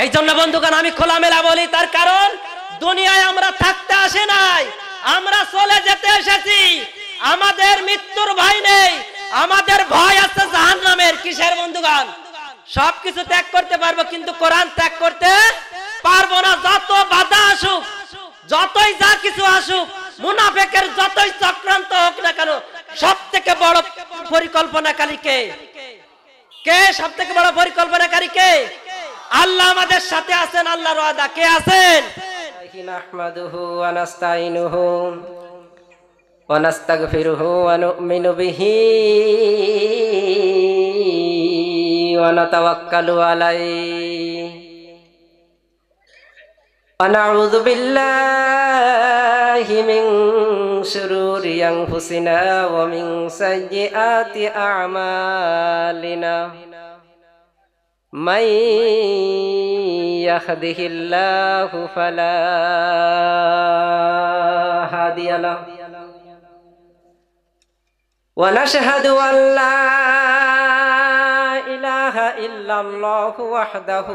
এই জন্য বন্ধুগণ আমি খোলামেলা বলি, তার কারণ দুনিয়ায় আমরা থাকতে আসি নাই, আমরা চলে যেতে এসেছি। আমাদের মৃত্যুর ভয় নেই, আমাদের ভয় আছে জাহান্নামের। কিসের বন্ধুগণ? সবকিছু ত্যাগ করতে পারবো কিন্তু কোরআন ত্যাগ করতে পারবো না। যত বাধা আসুক, যতই যা কিছু আসুক, মুনাফিকের যতই চক্রান্ত হোক না কেন, সব থেকে বড় পরিকল্পনাকারী কে? কে সব থেকে বড় পরিকল্পনাকারী কে? আল্লাহ আমাদের সাথে আছেন, আল্লাহর ওয়াদা। কে আছেন? নাহমাদুহু ওয়া নাস্তাইনুহু ওয়া নাস্তাগফিরুহু ওয়া নু'মিনু বিহি ওয়া নাতাওয়াক্কালু আলাইহি ওয়া নাউযু বিল্লাহি মিন শুরুরি আনফুসিনা ওয়া মিন সাইয়্যাতি আ'মালিনা। من يهده الله فلا هادي له ونشهد أن لا إله إلا الله وحده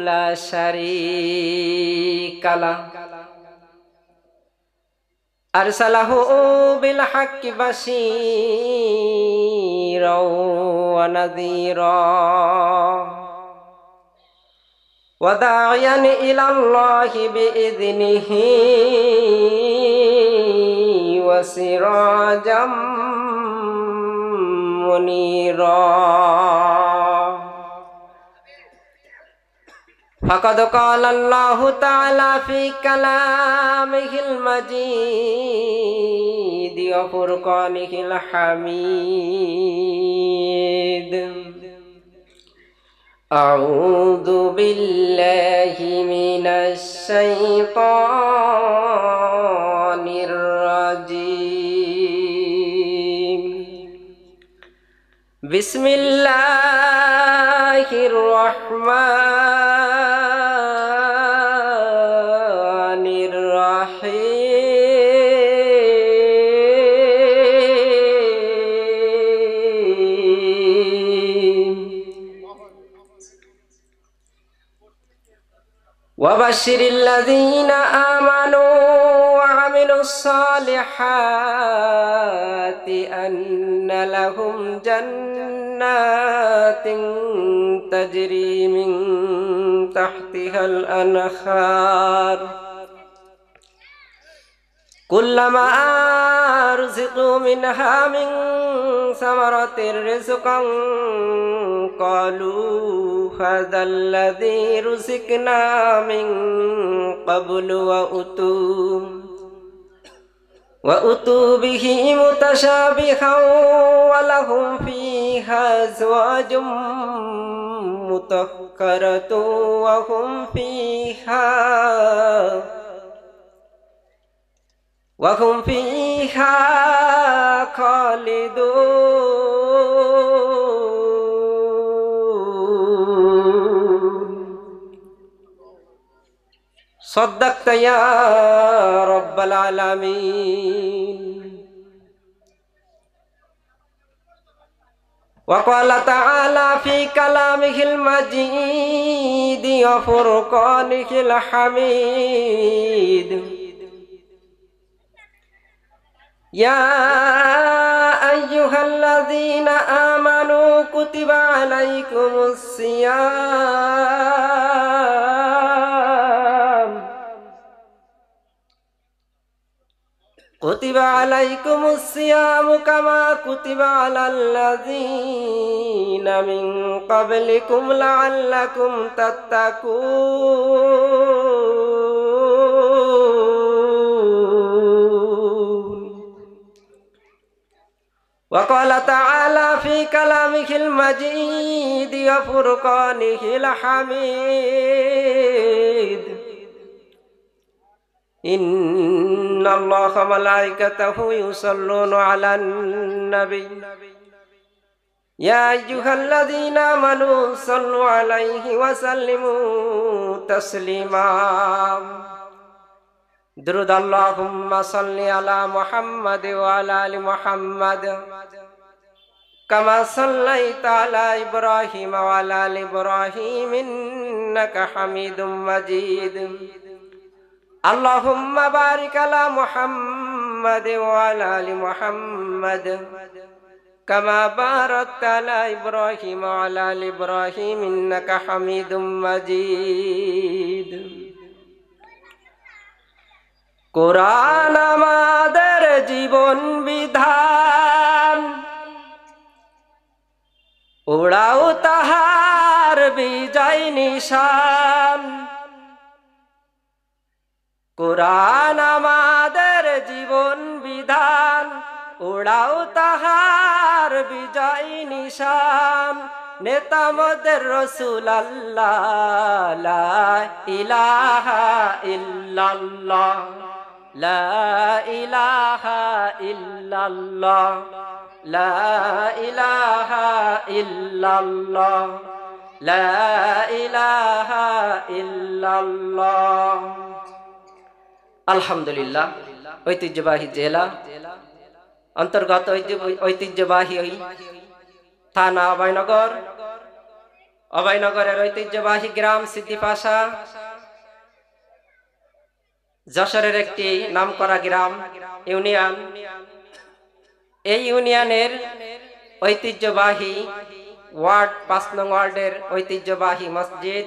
لا شريك له أرسله بالحق بشيرا ونذيرا وداعيا إلى الله بإذنه وسراجا منيرا. فقد قال الله تعالى في كلامه المجيد وفرقانه الحميد: أعوذ بالله من الشيطان الرجيم. بسم الله الرحمن الرحيم. وبشر الذين آمنوا وعملوا الصالحات أن لهم جنات تجري من تحتها الأنهار كلما رزقوا منها من ثمرة رزقا قالوا هذا الذي رزقنا من قبل وأتوا به متشابها ولهم فيها أزواج مطهرة وهم فيها خالدون. صدقت يا رب العالمين. وقال تعالى في كلامه المجيد وفرقانه الحميد: يا أيها الذين آمنوا كتب عليكم الصيام كما كتب على الذين من قبلكم لعلكم تتقون. وقال تعالى في كلامه المجيد وفرقانه الحميد: إن الله وملائكته يصلون على النبي يا أيها الذين آمنوا صلوا عليه وسلموا تسليما. درود اللهم صل على محمد وعلى آل محمد কামা সাল্লাইতা আলা ইব্রাহিম ওয়া আলা আলি ইব্রাহিম ইন্নাকা হামিদুম মাজিদ। আল্লাহুম্মা বারিক আলা মুহাম্মাদ ওয়া আলা আলি মুহাম্মাদ কামা বারাকতা আলা ইব্রাহিম ওয়া আলা আলি ইব্রাহিম ইন্নাকা হামিদুম মাজিদ। কোরআন আমাদের জীবন বিধান, উড়াও তাহার বিজয় নিশান। কোরআন আমাদের জীবন বিধান, উড়াও তাহার বিজয় নিশান। নেতা মোদের রসুল আল্লাহ, লা ইলাহা ইল্লাল্লাহ, লা ইলাহা ইল্লাল্লাহ, লা ইলাহা ইল্লাল্লাহ, লা ইলাহা ইল্লাল্লাহ। আলহামদুলিল্লাহ, ঐতিহ্যবাহী জেলা অন্তর্গত ঐতিহ্যবাহী থানা অভয়নগর, অভয়নগরের ঐতিহ্যবাহী গ্রাম সিদ্দিপাশা, যশোরের একটি নামকরা গ্রাম ইউনিয়ন। এই ইউনিয়নের ঐতিহ্যবাহী ওয়ার্ড ৫ নং ওয়ার্ডের ঐতিহ্যবাহী মসজিদ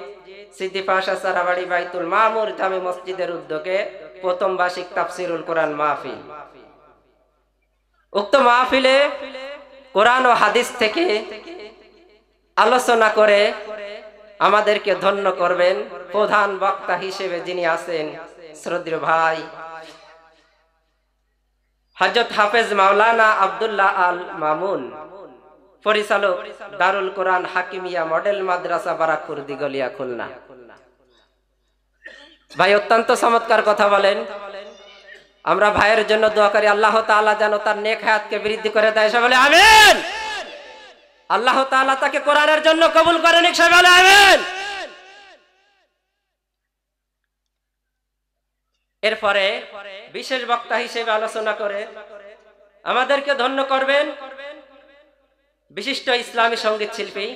সিদ্দিপাশা সারাবাড়ি বাইতুল মামুর জামে মসজিদের উদ্যোগে প্রথম বার্ষিক তাফসিরুল কোরআন মাহফিল। উক্ত মাহফিলে কোরআন ও হাদিস থেকে আলোচনা করে আমাদেরকে ধন্য করবেন প্রধান বক্তা হিসেবে যিনি আছেন শ্রদ্ধেয় ভাই হযরত হাফেজ মাওলানা আব্দুল্লাহ আল মামুন, পরিচালক দারুল কোরআন হাকিমিয়া মডেল মাদ্রাসা বারাকপুর দিগলিয়া খুলনা। ভাই অত্যন্ত চমৎকার কথা বলেন। আমরা ভাইয়ের জন্য দোয়া করি আল্লাহ তাআলা যেন তার নেক হায়াতকে বৃদ্ধি করে দেয়, সবাই বলে আমিন। আল্লাহ তাআলা তাকে কোরআনের জন্য কবুল করেন, সবাই বলে আমিন। এরপরে বিশেষ বক্তা হিসেবে আলোচনা করে আমাদেরকে ধন্য করবেন বিশিষ্ট ইসলামী সঙ্গীত শিল্পী,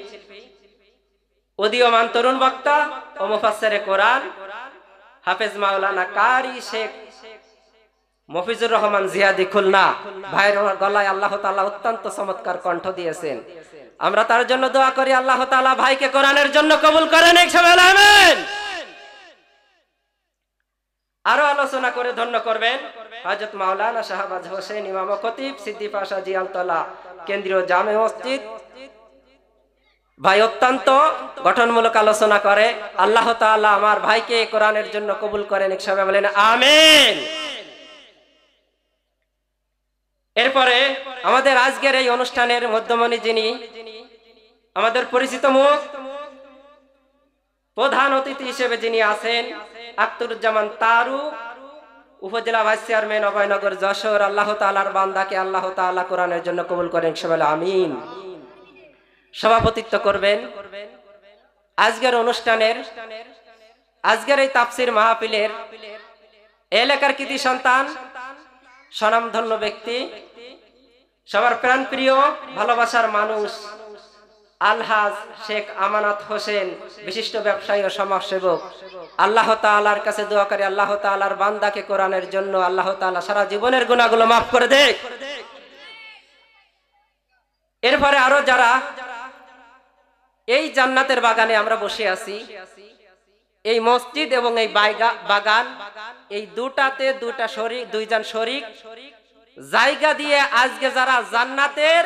উদীয়মান তরুণ বক্তা ও মুফাসসিরে কোরআন হাফেজ মাওলানা কারি শেখ মফিজুর রহমান জিয়াদি খুলনা। ভাইয়ের গলায় আল্লাহ তাআলা অত্যন্ত চমৎকার কণ্ঠ দিয়েছেন। আমরা তার জন্য দোয়া করি আল্লাহ তাআলা ভাইকে কোরআনের জন্য কবুল করেন, সবাই বলে আমিন। আরো আলোচনা করে ধন্য করবেন হযরত মাওলানা শাহবাজ হোসেন ইমাম ও খতিব সিদ্দিপাশা জিয়ালতলা কেন্দ্রীয় জামে মসজিদ। ভাই অত্যন্ত গঠনমূলক আলোচনা করে। আল্লাহ তাআলা আমার ভাইকে কোরআনের জন্য কবুল করেন, সবাই বলেন আমিন। এরপরে আমাদের আজকের এই অনুষ্ঠানের মধ্যমণি যিনি আমাদের পরিচিত মুখ, প্রধান অতিথি হিসেবে যিনি আছেন আখতারুজ্জামান তারু, উপজেলা ভাইস চেয়ারম্যান অভয়নগর যশোর। আল্লাহ তাআলার বান্দাকে আল্লাহ তাআলা কোরআনের জন্য কবুল করেন, সবাই আমিন। সভাপতিত্ব করবেন আজকের অনুষ্ঠানের, আজকের এই তাফসীর মাহফিলের এলাকার কৃতি সন্তান, স্বনামধন্য ব্যক্তি, সবার প্রাণপ্রিয় ভালোবাসার মানুষ আলহাজ শেখ আমানত হোসেন, বিশিষ্ট ব্যবসায়ী ও সমাজসেবক। আল্লাহ তাআলার কাছে দোয়া করি আল্লাহ তাআলার বান্দাকে কোরআনের জন্য আল্লাহ তাআলা সারা জীবনের গুনাহগুলো মাফ করে দেয়। এরপরে আরো যারা এই জান্নাতের বাগানে আমরা বসে আছি, এই মসজিদ এবং এই বাগান, এই দুটাতে দুইজন শরীক জায়গা দিয়ে আজকে যারা জান্নাতের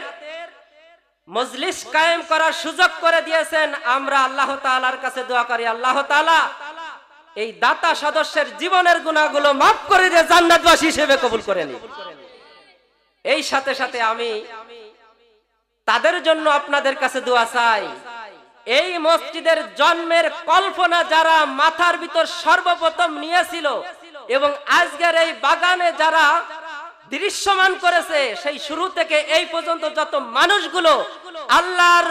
মজলিস কায়েম করার সুযোগ করে দিয়েছেন, আমরা আল্লাহ তাআলার কাছে দোয়া করি আল্লাহ তাআলা এই দাতা সদস্যের জীবনের গুনাহগুলো মাফ করে দিয়ে জান্নাতবাসী হিসেবে কবুল করে নিন। এই সাথে সাথে আমি তাদের জন্য আপনাদের কাছে দোয়া চাই, এই মসজিদের জন্মের কল্পনা যারা মাথার ভিতর সর্বপ্রথম নিয়েছিল এবং আজকের এই বাগানে যারা দৃশ্যমান করেছে, সেই শুরু থেকে এই পর্যন্ত যত মানুষগুলো আল্লাহর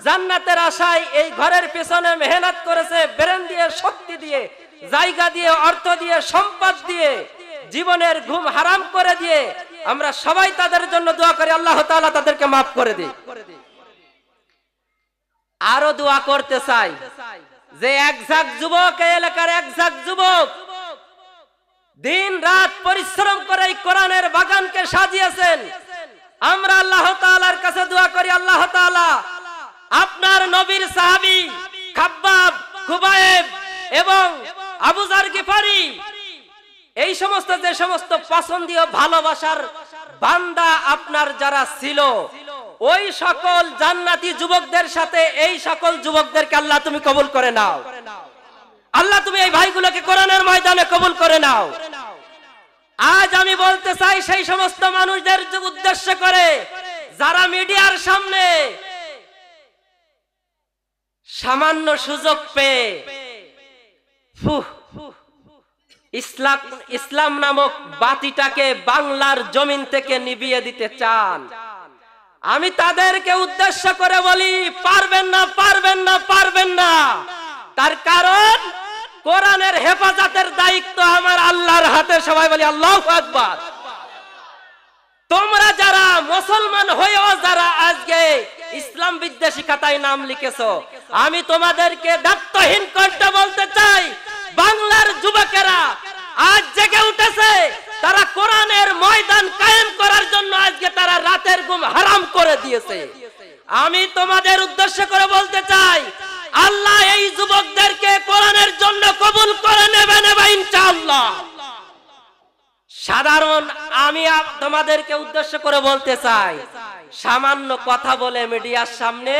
জান্নাতের আশায় এই ঘরের পেছনে মেহনত করেছে, ব্রেন দিয়ে, শক্তি দিয়ে, জায়গা দিয়ে, অর্থ দিয়ে, সম্পদ দিয়ে, জীবনের ঘুম হারাম করে দিয়ে আমরা সবাই তাদের জন্য দোয়া করি, আল্লাহ তাআলা তাদেরকে মাফ করে দিই। আরো দোয়া করতে চাই যে একঝাঁক যুবক, এই এলাকার একঝাঁক যুবক দিন রাত পরিশ্রম করে এই কোরআনের বাগানকে সাজিয়েছেন। আমরা আল্লাহ তাআলার কাছে দোয়া করি, আল্লাহ তাআলা আপনার নবীর সাহাবী খাব্বাব, খুবাইব এবং আবু যার গিফারি, এই সমস্ত যে সমস্ত পছন্দীয় ভালোবাসার বান্দা আপনার যারা ছিল, ওই সকল জান্নাতি যুবকদের সাথে এই সকল যুবকদেরকে আল্লাহ তুমি কবুল করে নাও। আল্লাহ তুমি এই ভাইগুলোকে কোরআনের ময়দানে কবুল করে নাও। আজ আমি বলতে চাই সেই সমস্ত মানুষদের উদ্দেশ্য করে যারা মিডিয়ার সামনে সামান্য সুযোগ পেয়ে ইসলাম নামক বাতিটাকে বাংলার জমিন থেকে নিভিয়ে দিতে চান, আমি তাদেরকে উদ্দেশ্য করে বলি, পারবেন না, পারবেন না, পারবেন না। তার কারণ কোরআনের হেফাজতের দায়িত্ব আমার আল্লাহর হাতে। সবাই বলি আল্লাহু আকবার। তোমরা যারা মুসলমান হয়েও যারা আজকে ইসলাম বিদ্বেষী খাতায় নাম লিখেছো, আমি তোমাদেরকে দায়িত্বহীন কণ্ঠে বলতে চাই, বাংলার যুবকেরা আজ জেগে উঠেছে। তারা কোরআনের ময়দান কায়েম করার জন্য আজকে তারা রাতের ঘুম হারাম করে দিয়েছে। আমি তোমাদের উদ্দেশ্য করে বলতে চাই, আল্লাহ এই যুবকদেরকে কোরআনের জন্য কবুল করে নেবেন ইনশাআল্লাহ। সাধারণ আমি তোমাদেরকে উদ্দেশ্য করে বলতে চাই, সামান্য কথা বলে মিডিয়ার সামনে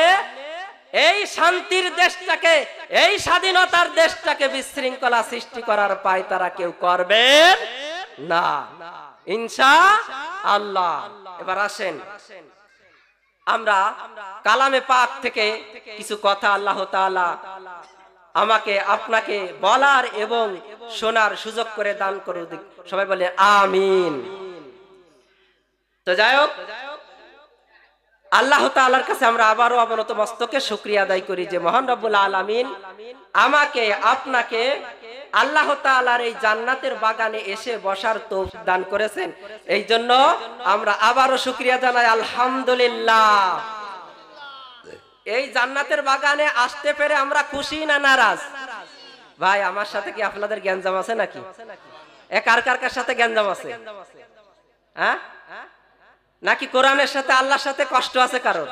এই শান্তির দেশটাকে, এই স্বাধীনতার দেশটাকে বিশৃঙ্খলা সৃষ্টি করার পায় তারা কেউ করবেন না ইনশাআল্লাহ। এবার আসেন আমরা কালামে পাক থেকে কিছু কথা আল্লাহ তাআলা আমাকে আপনাকে বলার এবং শোনার সুযোগ করে দান করুন। সবাই বলে আমিন। তো যাই হোক, আল্লাহ তাআলার কাছে আমরা আবারও অবনত মস্তকে শুকরিয়া আদায় করি যে মহান রব্বুল আলামিন আমাকে আপনাকে আল্লাহ তাআলার এই জান্নাতের বাগানে এসে বসার তৌফিক দান করেছেন। এই জন্য আমরা আবারও শুকরিয়া জানাই আলহামদুলিল্লাহ। এই জান্নাতের বাগানে আসতে পেরে আমরা খুশি না নারাজ? ভাই আমার সাথে কি আপনাদের গ্যাঞ্জাম আছে নাকি? কার কার কার সাথে গ্যাঞ্জাম আছে? হ্যাঁ, নাকি কোরআনের সাথে আল্লাহর সাথে কষ্ট আছে কারণ?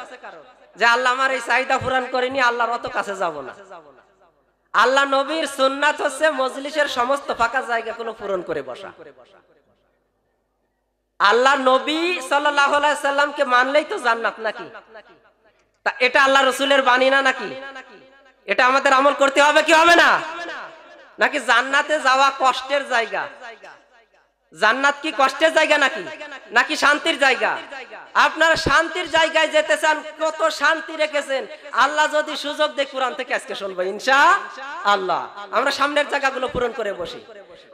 যে আল্লাহ আমার এই চাহিদা পূরণ করেনি, আল্লাহর অত কাছে যাব না। আল্লাহ নবীর সুন্নাত হচ্ছে মজলিসের সমস্ত ফাঁকা জায়গাগুলো পূরণ করে বসা। আল্লাহ নবী সাল্লাল্লাহু আলাইহি সাল্লামকে মানলেই তো জান্নাত নাকি? তা এটা আল্লাহ রাসূলের বাণী না নাকি? এটা আমাদের আমল করতে হবে কি হবে না? নাকি জান্নাতে যাওয়া কষ্টের জায়গা? জান্নাত কি কষ্টের জায়গা নাকি? নাকি শান্তির জায়গা? আপনারা শান্তির জায়গায় যেতে চান, কত শান্তি রেখেছেন। আল্লাহ যদি সুযোগ দেয় কোরআন থেকে আজকে শুনবো ইনশাআল্লাহ। আমরা সামনের জায়গাগুলো পূরণ করে বসি।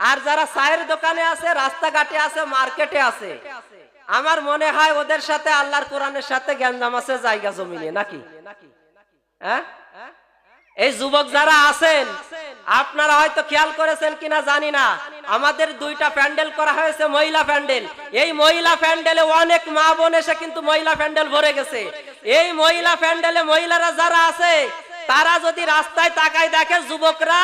আর যারা চায়ের দোকানে আছে, রাস্তাঘাটে আছে, মার্কেটে আছে, আমার মনে হয় ওদের সাথে আল্লাহর কোরআনের সাথে গ্যাঞ্জাম আছে জায়গা জমিনে নাকি? হ্যাঁ, এই যুবক যারা আছেন আপনারা হয়তো খেয়াল করেছেন কিনা জানি না, আমাদের দুইটা প্যান্ডেল করা হয়েছে, মহিলা প্যান্ডেল। এই মহিলা প্যান্ডেলে অনেক মা বোন এসে কিন্তু মহিলা প্যান্ডেল ভরে গেছে। এই মহিলা প্যান্ডেলে মহিলারা যারা আছে তারা যদি রাস্তায় তাকায় দেখে যুবকরা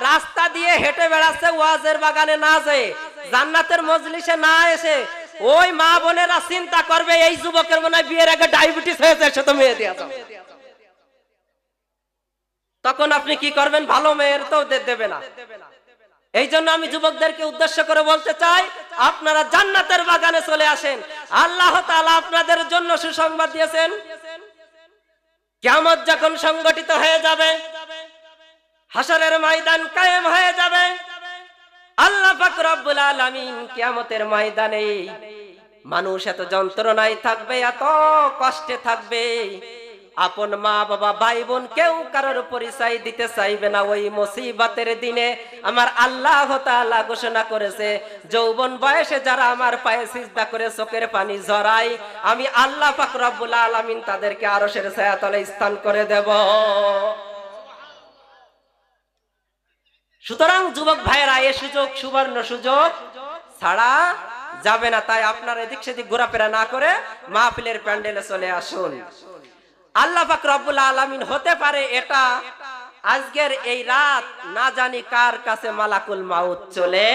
রাস্তা দিয়ে হেঁটে বেড়াচ্ছে, ওয়াজের বাগানে না যায়, জান্নাতের মজলিসে না এসে, ওই মা বোনেরা চিন্তা করবে এই যুবকের মনে হয় বিয়ের আগে ডায়াবেটিস হয়েছে, সে তো মেয়ে দিয়ে যাবে। তখন আপনি কি করবেন? ভালো মেয়ের তো দেবে না। এই জন্য আমি যুবকদেরকে উদ্দেশ্য করে বলতে চাই, আপনারা জান্নাতের বাগানে চলে আসেন। আল্লাহ তাআলা আপনাদের জন্য সুসংবাদ দিয়েছেন, কিয়ামত যখন সংগঠিত হয়ে যাবে, হাসরের ময়দান কায়েম হয়ে যাবে, আল্লাহ পাক রব্বুল আলামিন কিয়ামতের ময়দানে মানুষ এত যন্ত্রণায় থাকবে, এত কষ্টে থাকবে, আপন মা বাবা ভাই বোন কেউ কারোর পরিচয় দিতে চাইবে না। ওই মুসিবতের দিনে আমার আল্লাহ তাআলা ঘোষণা করেছে, যৌবন বয়সে যারা আমার পায়ে সিজদা করে চোখের পানি ঝরায়, আমি আল্লাহ পাক রব্বুল আলামিন তাদেরকে আরশের ছায়াতলে স্থান করে দেব। সুতরাং যুবক ভাইয়েরা, এই সুযোগ সুবর্ণ সুযোগ ছাড়া যাবে না। তাই আপনার এদিক সেদিক ঘোরাফেরা না করে মাহফিলের প্যান্ডেলে চলে আসুন। আল্লাহ পাক রব্বুল আলামিন হতে পারে এটা আজকের এই রাত না জানি কার কাছে মালাকুল মাউত চলে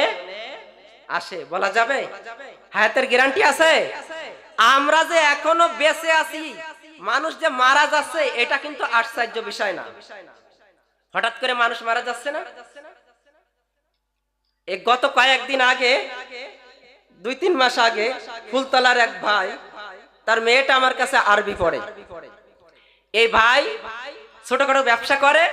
আসে, বলা যাবে? হায়াতের গ্যারান্টি আছে? আমরা যে এখনো বেঁচে আছি, মানুষ যে মারা যাচ্ছে এটা কিন্তু আশ্চর্য বিষয় না। হঠাৎ করে মানুষ মারা যাচ্ছে না। এই গত কয়েকদিন আগে, 2-3 মাস আগে, ফুলতলার এক ভাই, তার মেয়েটা আমার কাছে আরবি পড়ে। এই ভাই ছোটখাটো ব্যবসা করে,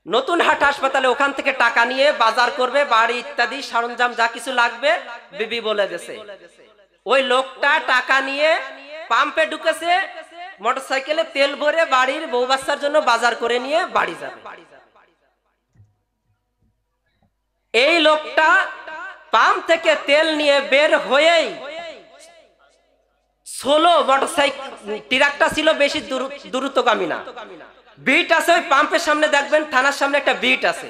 নতুন হাট হাসপাতালে ওখান থেকে টাকা নিয়ে বাজার করবে, বাড়ি ইত্যাদি সরঞ্জাম যা কিছু লাগবে বিবি বলে দিয়েছে। ওই লোকটা টাকা নিয়ে পাম্পে ঢুকেছে, মোটরসাইকেলে তেল ভরে বাড়ির বউ বাচ্চার জন্য বাজার করে নিয়ে বাড়ি যাবে। এই লোকটা পাম্প থেকে তেল নিয়ে বের হয়েই সোলো মোটরসাইকেল, ট্রাকটা ছিল বেশি দ্রুতগামী না, বিট আছে ওই পাম্পের সামনে, দেখবেন থানার সামনে একটা বিট আছে,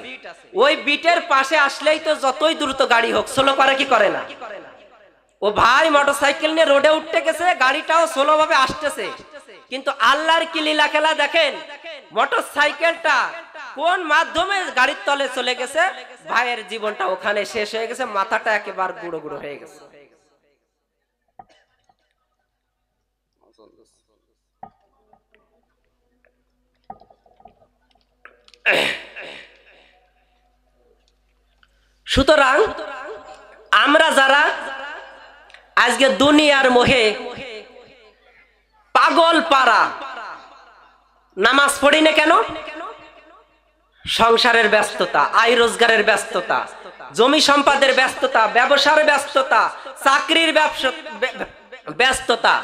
ওই বিটের পাশে আসলেই তো যতই দ্রুত গাড়ি হোক স্লো করে কি করে না। ও ভাই মোটরসাইকেল নিয়ে রোডে উঠতে গেছে, গাড়িটাও স্লো ভাবে আসতেছে, কিন্তু আল্লাহর কি লীলা খেলা দেখেন, মোটরসাইকেলটা কোন মাধ্যমে গাড়ির তলে চলে গেছে, ভাইয়ের জীবনটা ওখানে শেষ হয়ে গেছে, মাথাটা একেবারে গুঁড়ো গুঁড়ো হয়ে গেছে। সুতরাং আমরা যারা আজকে দুনিয়ার মোহে পাগল পারা, নামাজ পড়ি না কেন? সংসারের ব্যস্ততা, আয় রোজগারের ব্যস্ততা, জমি সম্পদের ব্যস্ততা, ব্যবসার ব্যস্ততা, চাকরির ব্যস্ততা,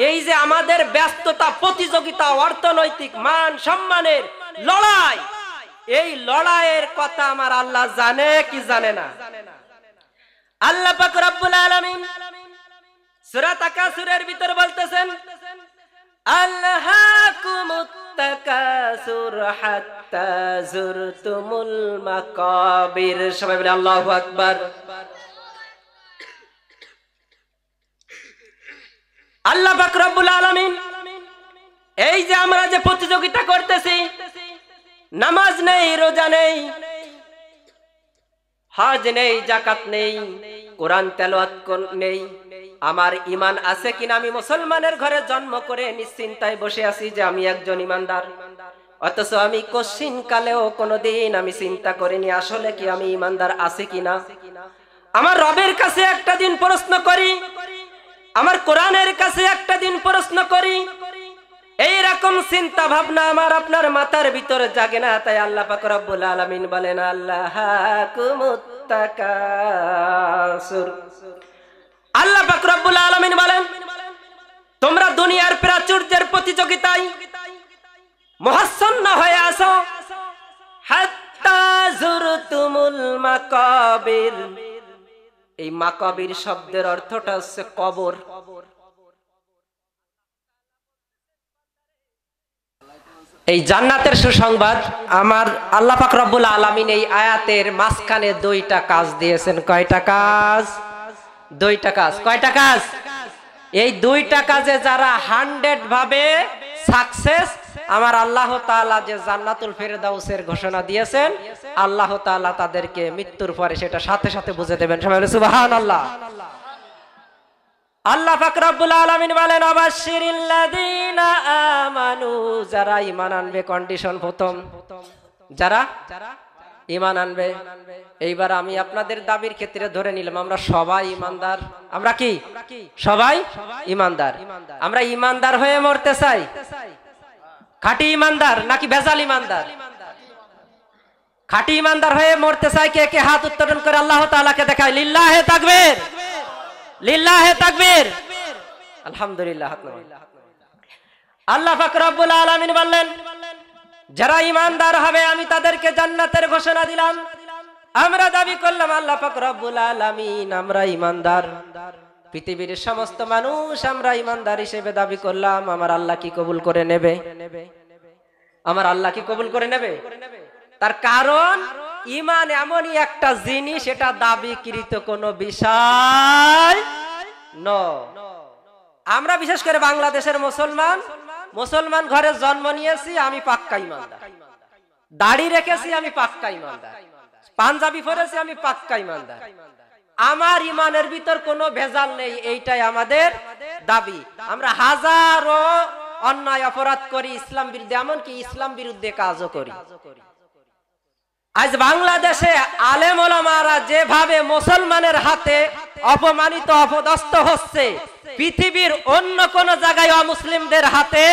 এই যে আমাদের ব্যস্ততা, প্রতিযোগিতা, অর্থনৈতিক মান সম্মানের লড়াই, এই লড়াইয়ের কথা আমার আল্লাহ জানে কি জানে না? আল্লাহ পাক রব্বুল আলামিন সূরা তাকাসুরের ভিতর বলতেছেন, আল্লাহাকুমুত তাকাসুর হাত্তা যুরতুমুল মাকাবির। সবাই বলে আল্লাহু আকবার। আল্লাহ পাক রব্বুল আলামিন এই যে আমরা যে প্রতিযোগিতা করতেছি, নামাজ নেই, রোজা নেই, হজ নেই, যাকাত নেই, কোরআন তেলাওয়াত নেই, আমার ঈমান আছে কিনা? আমি মুসলমানের ঘরে জন্ম করে নিশ্চিন্তায় বসে আছি যে আমি একজন ঈমানদার, অথচ আমি কোশ্চিন কালেও কোনোদিন আমি চিন্তা করিনি আসলে কি আমি ঈমানদার আছি কিনা। আমার রবের কাছে একটা দিন প্রশ্ন করি, আমার কোরআনের কাছে একটা দিন প্রশ্ন করি, এইরকম চিন্তা ভাবনা আমার আপনার মাথার ভিতরে জাগে না? তাই আল্লাহ পাক রব্বুল আলামিন বলেন, আল্লাহাকুমুত তাকাসুর। আল্লাহ পাক রব্বুল আলামিন বলেন, তোমরা দুনিয়ার প্রাচুর্যের প্রতিযোগিতায় মহাচ্ছন্ন হয়ে আসো, হাত্তা যুরতুমুল মাকাবির। এই মাকাবির শব্দের অর্থটা হচ্ছে কবর। এই জান্নাতের সুসংবাদ আমার আল্লাহ পাক রব্বুল আলামিন এই আয়াতের মাঝখানে 2টা কাজ দিয়েছেন। কয়টা কাজ? 2টা কাজ। কয়টা কাজ? এই 2টা কাজে যারা 100 ভাবে সাকসেস, আমার আল্লাহ তাআলা যে জান্নাতুল ফেরদাউসের ঘোষণা দিয়েছেন, আল্লাহ তাআলা তাদেরকে মৃত্যুর পরে সেটা সাথে সাথে বুঝে দেবেন। সবাই বলে সুবহানাল্লাহ। আল্লাহ পাক রব্বুল আলামিন বলেন, আবাশশিরিল্লাযীনা আমানু, যারা ঈমান আনবে। কন্ডিশন প্রথম, যারা ঈমান আনবে। এইবার আমি আপনাদের দাবির ক্ষেত্রে ধরে নিলাম আমরা সবাই ঈমানদার। আমরা কি সবাই ঈমানদার? আমরা ঈমানদার হয়ে মরতে চাই? খাঁটি ঈমানদার নাকি ভেজাল ঈমানদার? খাঁটি ঈমানদার হয়ে মরতে চাই। কে কে হাত উত্তোলন করে আল্লাহ তাআলাকে দেখায়? লিল্লাহে তাকবীর, লিল্লাহে তাকবীর, আলহামদুলিল্লাহ। আল্লাহ পাক রব্বুল আলামিন বললেন, যারা ঈমানদার হবে আমি তাদেরকে জান্নাতের ঘোষণা দিলাম। আমরা দাবি করলাম আল্লাহ পাক রব্বুল আলামিন আমরা ঈমানদার। পৃথিবীর সমস্ত মানুষ আমরা ঈমানদার হিসেবে দাবি করলাম। আমার আল্লাহ কি কবুল করে নেবে? আমার আল্লাহ কি কবুল করে নেবে? তার কারণ ইমান এমনই একটা জিনিস, এটা দাবিকৃত কোনো বিষয় নয়। আমরা বিশেষ করে বাংলাদেশের মুসলমান ঘরে জন্ম নিয়েছি, আমি পাক্কা ইমানদার। দাড়ি রেখেছি, আমি পাক্কা ইমানদার। পাঞ্জাবি পরেছি, আমি পাক্কা ইমানদার। আমার ইমানের ভিতর কোনো ভেজাল নেই, এইটাই আমাদের দাবি। আমরা হাজারো অন্যায় অপরাধ করি ইসলাম বিরুদ্ধে, এমনকি ইসলাম বিরুদ্ধে কাজও করি। আজ বাংলাদেশে আলেম ওলামারা যেভাবে মুসলমানের হাতে অপমানিত অপদস্থ হচ্ছে, পৃথিবীর অন্য কোন জায়গায় অমুসলিমদের হাতে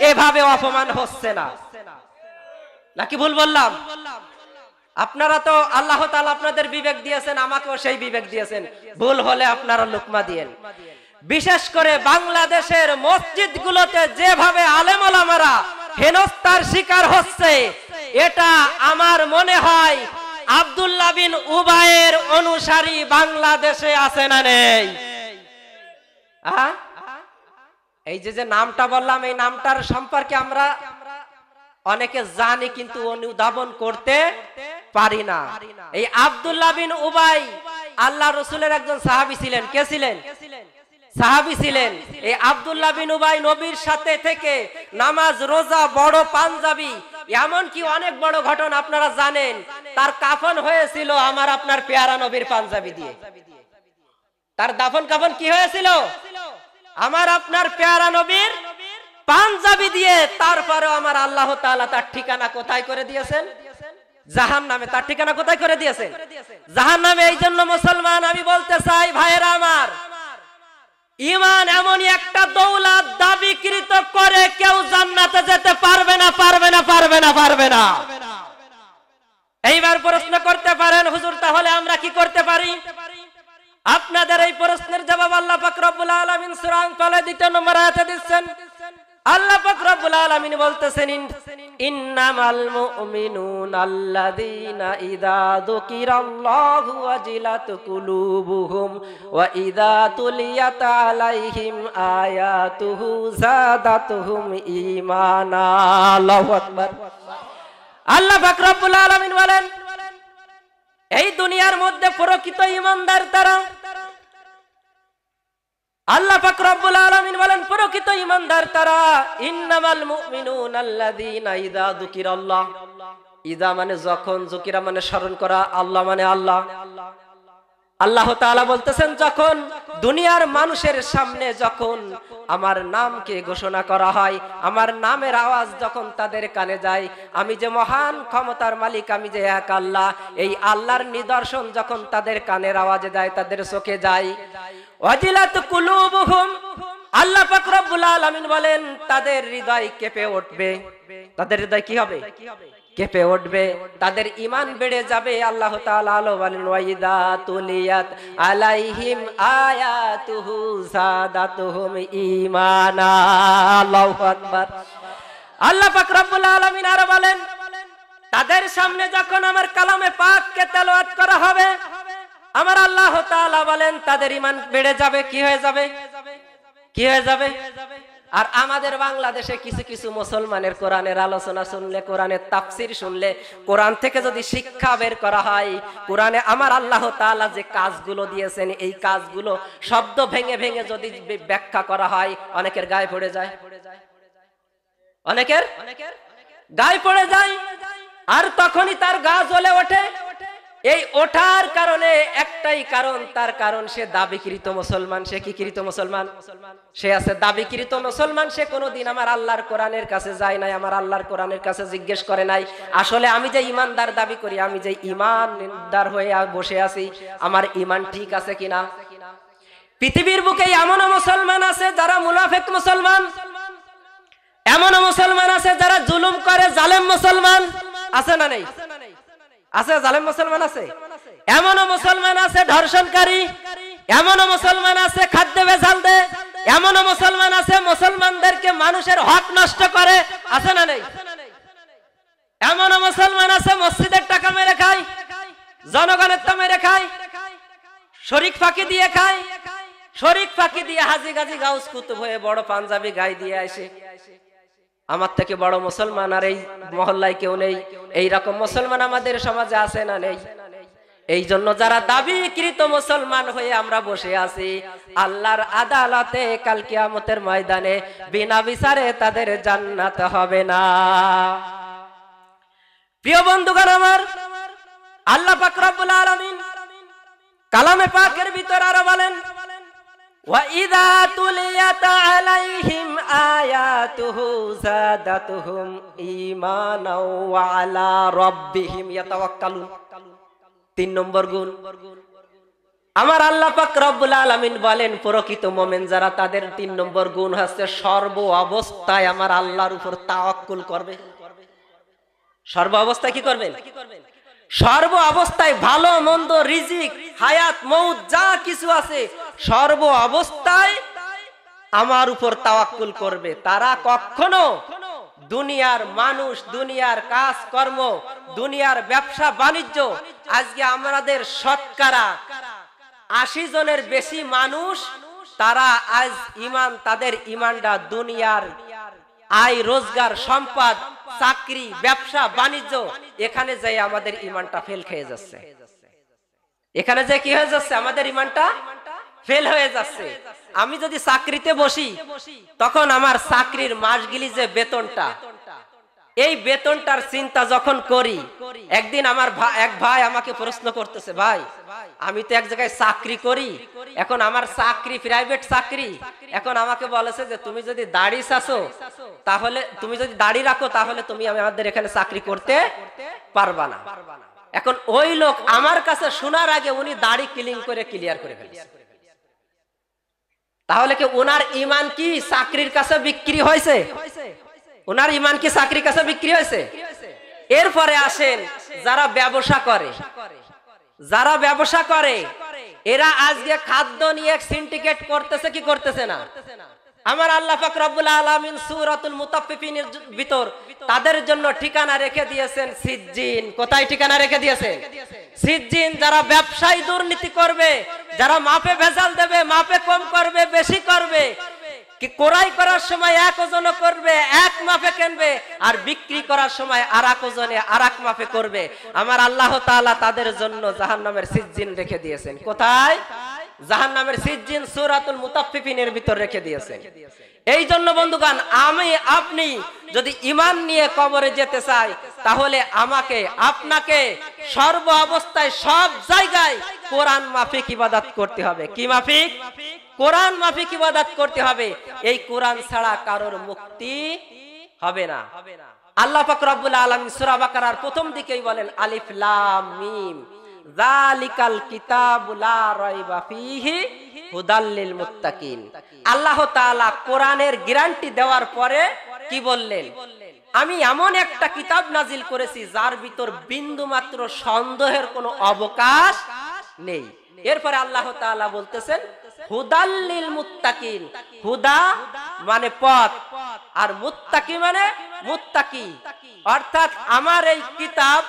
এভাবে অপমান হচ্ছে না। নাকি ভুল বললাম? আপনারা তো আল্লাহ তাআলা আপনাদের বিবেক দিয়েছেন, আমাকেও সেই বিবেক দিয়েছেন। ভুল হলে আপনারা লুকমা দিয়েন। বিশেষ করে বাংলাদেশের মসজিদগুলোতে যেভাবে আলেম ওলামারা হেনস্থার শিকার হচ্ছে, এটা আমার মনে হয় আব্দুল্লাহ বিন উবাইয়ের অনুসারী বাংলাদেশে আছে না নেই? এই যে নামটা বললাম, এই নামটার সম্পর্কে আমরা অনেকে জানি, কিন্তু অনুধাবন করতে পারি না। এই আব্দুল্লাহ বিন উবাই আল্লাহ রাসূলের একজন সাহাবী ছিলেন। কে ছিলেন? সাহাবী ছিলেন। এই আব্দুল্লাহ বিন উবাই নবীর সাথে থেকে নামাজ রোজা, বড় পাঞ্জাবি, এমনকি অনেক বড় ঘটনা আপনারা জানেন। তার কাফন হয়েছিল আমার আপনার পেয়ারা নবীর পাঞ্জাবি দিয়ে। তার দাফন কাফন কি হয়েছিল? আমার আপনার পেয়ারা নবীর পাঞ্জাবি দিয়ে। তারপরে আমার আল্লাহ তাআলা তার ঠিকানা কোথায় করে দিয়েছেন? জাহান্নামে। তার ঠিকানা কোথায় করে দিয়েছেন? জাহান্নামে। এই জন্য মুসলমান, আমি বলতে চাই ভাইয়েরা আমার, ঈমান এমনই একটা দৌলত, দাবিকৃত করে কেউ জান্নাতে যেতে পারবে না, পারবে না, পারবে না, পারবে না। এইবার প্রশ্ন করতে পারেন, হুজুর তাহলে আমরা কি করতে পারি? আপনাদের এই প্রশ্নের জবাব আল্লাহ পাক রব্বুল আলামিন সূরা আনফালের 2 নম্বর আয়াতে দিচ্ছেন। আল্লাহ পাক রব্বুল আলামিন বলতেছেন, ইন্নামাল মুমিনুনা আল্লাযীনা ইযা যুকিরাল্লাহু ওয়াজিলাত কুলুবুহুম ওয়া ইযা তুলিয়াত আলাইহিম আয়াতুহু যাদাতুহুম ঈমানা। আল্লাহু আকবার। আল্লাহ পাক রব্বুল আলামিন বলেন, এই দুনিয়ার মধ্যে প্রকৃত ঈমানদার তারা। আল্লাহ পাক রব্বুল আলামিন বলেন, প্রকৃত ঈমানদার তারা। ইন্নামাল মুমিনুনা আল্লাযীনা ইযা যুকিরাল্লাহ, ইযা মানে যখন, যুকিরা মানে স্মরণ করা, আল্লাহ মানে আল্লাহ। আল্লাহ তাআলা বলতেছেন, যখন দুনিয়ার মানুষের সামনে যখন আমার নামকে ঘোষণা করা হয়, আমার নামের আওয়াজ যখন তাদের কানে যায়, আমি যে মহান ক্ষমতার মালিক, আমি যে এক আল্লাহ, এই আল্লাহর নিদর্শন যখন তাদের কানের আওয়াজে যায়, তাদের চোখে যায়, ওয়াজিলাত কুলুবুহুম, আল্লাহ পাক রব্বুল আলামিন বলেন তাদের হৃদয় কেঁপে উঠবে। তাদের হৃদয় কি হবে? কেঁপে উঠবে, তাদের ঈমান বেড়ে যাবে। আল্লাহ তাআলা বলেন, ওয়াইদা তুলিয়াত আলাইহিম আয়াতুহু যাদাতুহুম ঈমানা। আল্লাহু আকবার। আল্লাহ পাক রব্বুল আলামিন আরো বলেন, তাদের সামনে যখন আমার কালামে পাককে তেলাওয়াত করা হবে, আমার আল্লাহ তাআলা বলেন তাদের ঈমান বেড়ে যাবে। কি হয়ে যাবে? কি হয়ে যাবে? আর আমাদের বাংলাদেশে কিছু কিছু মুসলমানের কোরআনের আলোচনা শুনলে, কোরআনের তাফসীর শুনলে, কোরআন থেকে যদি শিক্ষা বের করা হয়, কোরআনে আমার আল্লাহ তাআলা যে কাজগুলো দিয়েছেন, এই কাজগুলো শব্দ ভেঙে ভেঙে যদি ব্যাখ্যা করা হয়, অনেকের গায়ে পড়ে যায়। অনেকের গায়ে পড়ে যায়। আর তখনই তার গা জ্বলে ওঠে। এই ওঠার কারণে একটাই কারণ, তার কারণ সে দাবিকৃত মুসলমান। সে কি কৃত মুসলমান? সে আছে দাবিকৃত মুসলমান। সে কোনোদিন আমার আল্লাহর কোরআনের কাছে যায় নাই, আমার আল্লাহর কোরআনের কাছে জিজ্ঞেস করে নাই, আসলে আমি যে ইমানদার দাবি করি, আমি যে ইমানদার হয়ে বসে আছি, আমার ইমান ঠিক আছে কিনা। পৃথিবীর বুকে এমনও মুসলমান আছে যারা মুনাফিক মুসলমান, এমনও মুসলমান আছে যারা জুলুম করে, জালেম মুসলমান আছে না নেই? আছে, জালেম মুসলমান আছে। এমনও মুসলমান আছে ধর্ষণকারী, এমনও মুসলমান আছে খাদ্য ভেজাল দেয়, এমনও মুসলমান আছে মুসলমানদেরকে মানুষের হক নষ্ট করে, আছে না নেই? এমনও মুসলমান আছে মসজিদের টাকা মেরে খায়, জনগণের তা মেরে খায়, শরিক ফাঁকি দিয়ে খায়, শরিক ফাঁকি দিয়ে হাজি গাজি গাউস কুতুব হয়ে বড় পাঞ্জাবি গায়ে দিয়ে আসে। আমার থেকে বড় মুসলমান আর এই মহল্লায় কেউ নেই। এইরকম মুসলমান আমাদের সমাজে আছে না নেই? এই জন্য যারা দাবিকৃত মুসলমান হয়ে আমরা বসে আছি, আল্লাহর আদালতে কাল কিয়ামতের ময়দানে বিনা বিচারে তাদের জান্নাত হবে না। প্রিয় বন্ধুগণ আমার, আল্লাহ পাক রব্বুল আলামিন কালামে পাকের ভিতর আরো বলেন, ওয়া ইযা তুলিয়াত আলাইহিম আয়াতুহু যাদাতুহুম ঈমানাও ওয়া আলা রাব্বিহিম ইয়াতাওয়াক্কালুন। 3 নম্বর গুণ আমার আল্লাহ পাক রব্বুল আলামিন বলেন, প্রকৃত মুমিন যারা তাদের 3 নম্বর গুণ হচ্ছে সর্ব অবস্থায় আমার আল্লাহর উপর তাওয়াক্কুল করবে। সর্ব অবস্থায় কি করবেন? সর্ব অবস্থায় ভালো মন্দ, রিজিক, হায়াত, মউত যা কিছু আছে সর্ব অবস্থায় আমার উপর তাওয়াক্কুল করবে। তারা কখনো দুনিয়ার মানুষ, দুনিয়ার কাজ কর্ম, দুনিয়ার ব্যবসা বাণিজ্য, আজকে আমাদের শতকরা 80 জনের বেশি মানুষ তারা আজ ইমান, তাদের ইমানটা দুনিয়ার আয় রোজগার, সম্পদ, চাকরি, ব্যবসা বাণিজ্য, এখানে যাই আমাদের ইমানটা ফেল খেয়ে যাচ্ছে। এখানে যে কি হয়ে যাচ্ছে, আমাদের ইমানটা ফেল হয়ে যাচ্ছে। আমি যদি চাকরিতে বসি তখন আমার চাকরির মাসগুলি যে বেতনটা, এই বেতনটার চিন্তা যখন করি, একদিন আমার এক ভাই আমাকে প্রশ্ন করতেছে, ভাই আমি তো এক জায়গায় চাকরি করি, এখন আমার চাকরি প্রাইভেট চাকরি, এখন আমাকে বলেছে যে তুমি যদি দাড়ি চাছো, তাহলে তুমি যদি দাড়ি রাখো তাহলে তুমি আমাদের এখানে চাকরি করতে পারবা না। এখন ওই লোক আমার কাছে শোনার আগে উনি দাড়ি ক্লিন করে ক্লিয়ার করে ফেলেছে। তাহলে কি ওনার ইমান কি চাকরির কাছে বিক্রি হয়েছে? ওনার ইমান কি চাকরির কাছে বিক্রি হয়েছে? এরপরে আসেন যারা ব্যবসা করে, যারা ব্যবসা করে এরা আজকে খাদ্য নিয়ে সিন্ডিকেট করতেছে কি করতেছে না? আমার আল্লাহ পাক রব্বুল আলামিন সূরাতুল মুতাফফিফিনের ভিতর তাদের জন্য ঠিকানা রেখে দিয়েছেন সিজ্জিন। কোথায় ঠিকানা রেখে দিয়েছেন? সিজ্জিন। যারা ব্যবসায়ী দুর্নীতি করবে, যারা মাপে ভেজাল দেবে, মাপে কম করবে, বেশি করবে, কি ক্রয় করার সময় এক ওজন করবে, এক মাপে কিনবে, আর বিক্রি করার সময় আরেক ওজনে আরেক মাপে করবে, আমার আল্লাহ তাআলা তাদের জন্য জাহান্নামের সিজ্জিন রেখে দিয়েছেন। কোথায়? জাহান্নামের সিজ্জিন সূরাতুল মুতাফফিফিনের ভিতর রেখে দিয়েছেন। এই জন্য বন্ধুগণ, আমি আপনি যদি ঈমান নিয়ে কবরে যেতে চাই, তাহলে আমাকে আপনাকে সর্ব অবস্থায় সব জায়গায় কোরআন মাফিক ইবাদত করতে হবে। কি মাফিক? কোরআন মাফিক ইবাদত করতে হবে। এই কোরআন ছাড়া কারোর মুক্তি হবে না। আল্লাহ পাক রব্বুল আলামিন সূরা বাকারার প্রথম দিকেই বলেন, আলিফ লাম মিম যালিকাল কিতাবু লা রাইবা ফীহি হুদাল লিল মুত্তাকিন। আল্লাহ তাআলা কোরআনের গ্যারান্টি দেওয়ার পরে কি বললেন? আমি এমন একটা কিতাব নাজিল করেছি যার ভিতর বিন্দু মাত্র সন্দেহের কোনো অবকাশ নেই। এরপরে আল্লাহ তাআলা বলতেছেন হুদাল লিল মুত্তাকিন। হুদা মানে পথ, আর মুত্তাকি মানে মুত্তাকি। অর্থাৎ আমার এই কিতাব,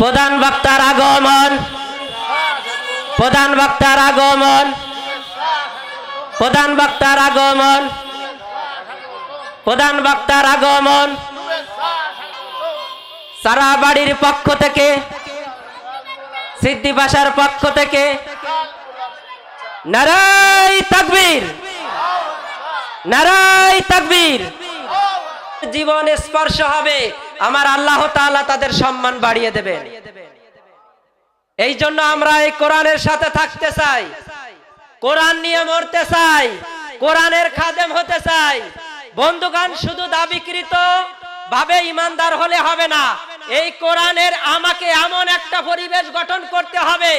প্রধান বক্তার আগমন, প্রধান বক্তার আগমন, প্রধান বক্তার আগমন, প্রধান বক্তার আগমন, সারা বাড়ির পক্ষ থেকে, সিদ্দি ভাষার পক্ষ থেকে নারায়ে তাকবীর, নারায়ে তাকবীর। জীবন স্পর্শ হবে, আমার আল্লাহ তাআলা তাদের সম্মান বাড়িয়ে দেবেন। এই জন্য আমরা এই কোরআনের সাথে থাকতে চাই, কোরআন নিয়ে মরতে চাই, কোরআনের খাদেম হতে চাই। বন্ধুগণ, শুধু দাবিকৃত ভাবে ইমানদার হলে হবে না, এই কোরআনের আমাকে এমন একটা পরিবেশ গঠন করতে হবে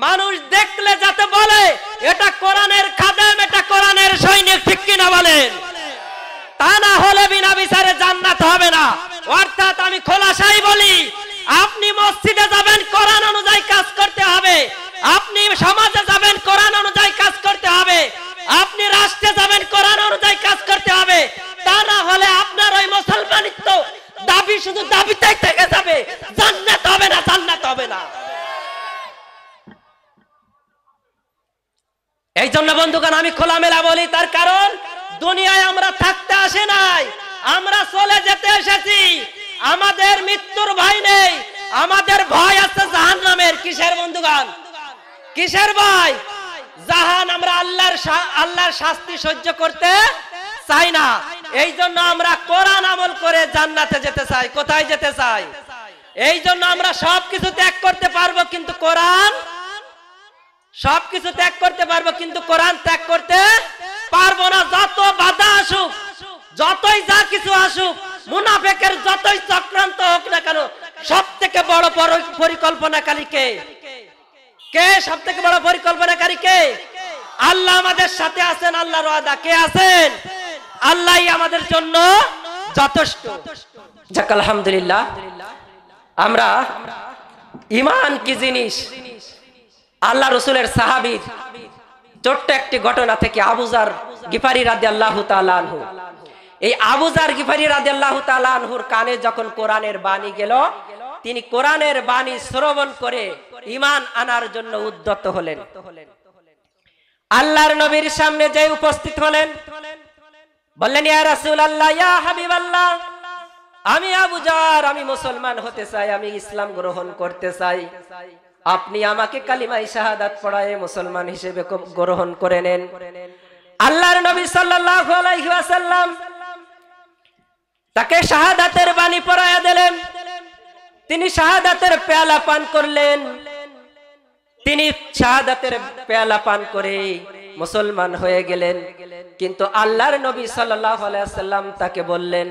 মানুষ দেখলে যাতে বলে এটা কোরআনের খাদেম, এটা কোরআনের সৈনিক। ঠিক কিনা বলেন? তা না হলে বিনা বিচারে জান্নাত হবে না। অর্থাৎ আমি খোলাসাই বলি, আপনি মসজিদে যাবেন কোরআন অনুযায়ী কাজ করতে হবে, আপনি সমাজে যাবেন কোরআন অনুযায়ী কাজ করতে হবে, আপনি রাষ্ট্রে যাবেন কোরআন অনুযায়ী কাজ করতে হবে। তা না হলে আপনার ওই মুসলমানিত্ব দাবি শুধু দাবিতেই থেকে যাবে, জান্নাত হবে না, জান্নাত হবে না। এই জন্য বন্ধুগণ, আমি খোলামেলা বলি, তার কারণ দুনিয়ায় আমরা থাকতে আসি নাই, আমরা চলে যেতে এসেছি, আমাদের মৃত্যুর ভয় নেই, আমাদের ভয় আছে জাহান্নামের। কিসের বন্ধুগণ? কিসের ভয়? জাহান আমরা আল্লাহর শাস্তি সহ্য করতে চাই না। এই জন্য আমরা কোরআন আমল করে জান্নাতে যেতে চাই। কোথায় যেতে চাই? এই জন্য আমরা সবকিছু ত্যাগ করতে পারবো, কিন্তু কোরআন, সবকিছু ত্যাগ করতে পারবো কিন্তু কোরআন ত্যাগ করতে পারবো না। যত বাধা আসুক, যতই যা কিছু আসুক, মুনাফিকের যতই চক্রান্ত হোক না কেন, সব থেকে বড় পরিকল্পনাকারী কে? কে সব থেকে বড় পরিকল্পনাকারী কে? আল্লাহ আমাদের সাথে আছেন। আল্লাহর ওয়াদা। কে আছেন? আল্লাহই আমাদের জন্য যথেষ্ট। যাক আলহামদুলিল্লাহ, আমরা ঈমান কি জিনিস আল্লাহ রাসূলের সাহাবীর ছোট্ট একটি ঘটনা থেকে, আবু যার গিফারি রাদিয়াল্লাহু তাআলা আনহু, এই আবু যার গিফারি রাদিয়াল্লাহু তাআলা আনহুর কানে যখন কোরআনের বাণী গেল, তিনি কোরআনের বাণী শ্রবণ করে ঈমান আনার জন্য উদ্যত হলেন। আল্লাহর নবীর সামনে যে উপস্থিত হলেন, বললেন, ইয়া রাসূলুল্লাহ, ইয়া হাবিবাল্লাহ, আমি আবু যার, আমি মুসলমান হতে চাই, আমি ইসলাম গ্রহণ করতে চাই। আপনি আমাকে কালিমায়ে শাহাদাত পড়ায়ে মুসলমান হিসেবে গ্রহণ করে নেন। আল্লাহর নবী সাল্লাল্লাহু আলাইহি ওয়াসাল্লাম তাকে শাহাদাতের বাণী পড়ায়া দিলেন। তিনি শাহাদাতের পেয়ালা পান করলেন। তিনি শাহাদাতের পেয়ালা পান করে মুসলমান হয়ে গেলেন। কিন্তু আল্লাহর নবী সাল্লাল্লাহু আলাইহি ওয়াসাল্লাম তাকে বললেন,